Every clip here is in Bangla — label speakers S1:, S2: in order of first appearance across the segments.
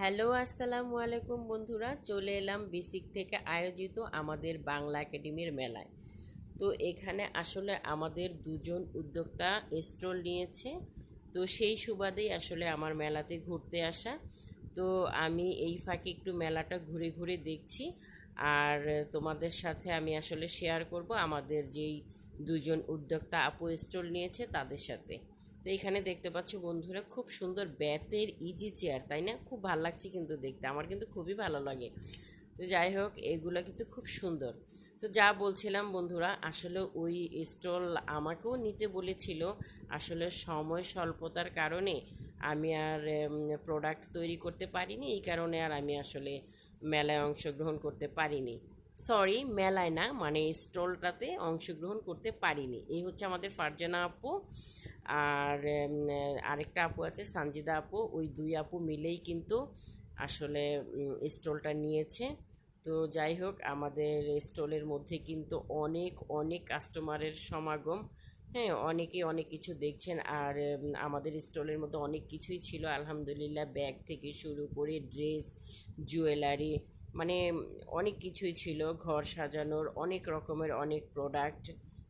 S1: হ্যালো আসসালামু আলাইকুম বন্ধুরা, চলে এলাম বেসিক থেকে আয়োজিত আমাদের বাংলা একাডেমির মেলায়। তো এখানে আসলে আমাদের দুজন উদ্যোক্তা স্টল নিয়েছে। তো সেই সুবাদেই আসলে আমার মেলাতে ঘুরতে আসা। তো আমি এই ফাঁকে একটু মেলাটা ঘুরে ঘুরে দেখছি, আর তোমাদের সাথে আমি আসলে শেয়ার করব আমাদের যেই দুজন উদ্যোক্তা আপু স্টল নিয়েছে তাদের সাথে। তো এখানে দেখতে পাচ্ছ বন্ধুরা, খুব সুন্দর বেতের ইজি চেয়ার, তাই না? খুব ভালো লাগছে কিন্তু দেখতে, আমার কিন্তু খুবই ভালো লাগে। তো যাই হোক, এগুলো কিন্তু খুব সুন্দর। তো যা বলছিলাম বন্ধুরা, আসলে ওই স্টল আমাকেও নিতে বলেছিল। আসলে সময় স্বল্পতার কারণে আমি আর প্রোডাক্ট তৈরি করতে পারিনি, এই কারণে আর আমি আসলে মেলায় অংশগ্রহণ করতে পারিনি। সরি, মেলায় না, মানে স্টলটাতে অংশগ্রহণ করতে পারিনি। এই হচ্ছে আমাদের ফারজানা আপু, আর আরেকটা আপু আছে সানজিদা আপু। ওই দুই আপু মিলেই কিন্তু আসলে স্টলটা নিয়েছে। তো যাই হোক, আমাদের স্টলের মধ্যে কিন্তু অনেক অনেক কাস্টমারের সমাগম। হ্যাঁ, অনেকে অনেক কিছু দেখছেন, আর আমাদের স্টলের মধ্যে অনেক কিছুই ছিল আলহামদুলিল্লাহ। ব্যাগ থেকে শুরু করে ড্রেস, জুয়েলারি, মানে অনেক কিছুই ছিল। ঘর সাজানোর অনেক রকমের অনেক প্রোডাক্ট।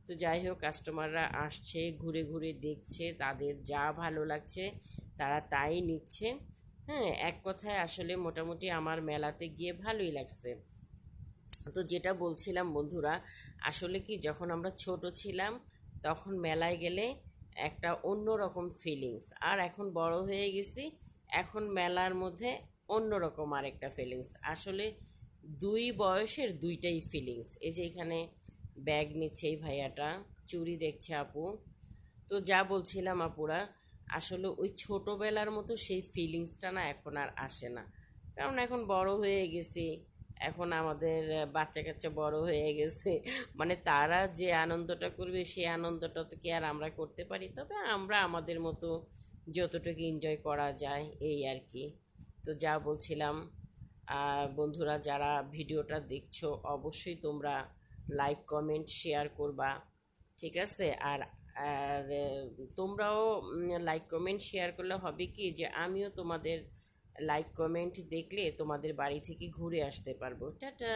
S1: তো যাই হোক, কাস্টমাররা আসছে, ঘুরে ঘুরে দেখছে, তাদের যা ভালো লাগছে তারা তাই নিচ্ছে। হ্যাঁ, এক কথায় আসলে মোটামুটি আমার মেলাতে গিয়ে ভালোই লাগছে। তো যেটা বলছিলাম বন্ধুরা, আসলে কি, যখন আমরা ছোট ছিলাম তখন মেলায় গেলে একটা অন্য রকম ফিলিংস, আর এখন বড় হয়ে গেছি, এখন মেলার মধ্যে অন্য রকম আরেকটা ফিলিংস। আসলে দুই বয়সের দুইটাই ফিলিংস। এই যে এখানে ব্যাগ নিচ্ছে এই ভাইয়াটা, চুড়ি দেখছে আপু। তো যা বলছিলাম আপুরা, আসলে ওই ছোটোবেলার মতো সেই ফিলিংসটা না এখন আর আসে না, কারণ এখন বড় হয়ে গেছি। এখন আমাদের বাচ্চা কাচ্চা বড় হয়ে গেছে, মানে তারা যে আনন্দটা করবে সেই আনন্দটা তো কি আর আমরা করতে পারি? তবে আমরা আমাদের মতো যতটুকু এনজয় করা যায় এই আর কি। তো যা বলছিলাম, বন্ধুরা যারা ভিডিওটা দেখছো অবশ্যই তোমরা লাইক কমেন্ট শেয়ার করবা, ঠিক আছে? আর আর তোমরাও লাইক কমেন্ট শেয়ার করলে হবে কি, যে আমিও তোমাদের লাইক কমেন্ট দেখলে তোমাদের বাড়ি থেকে ঘুরে আসতে পারবো। টাটা।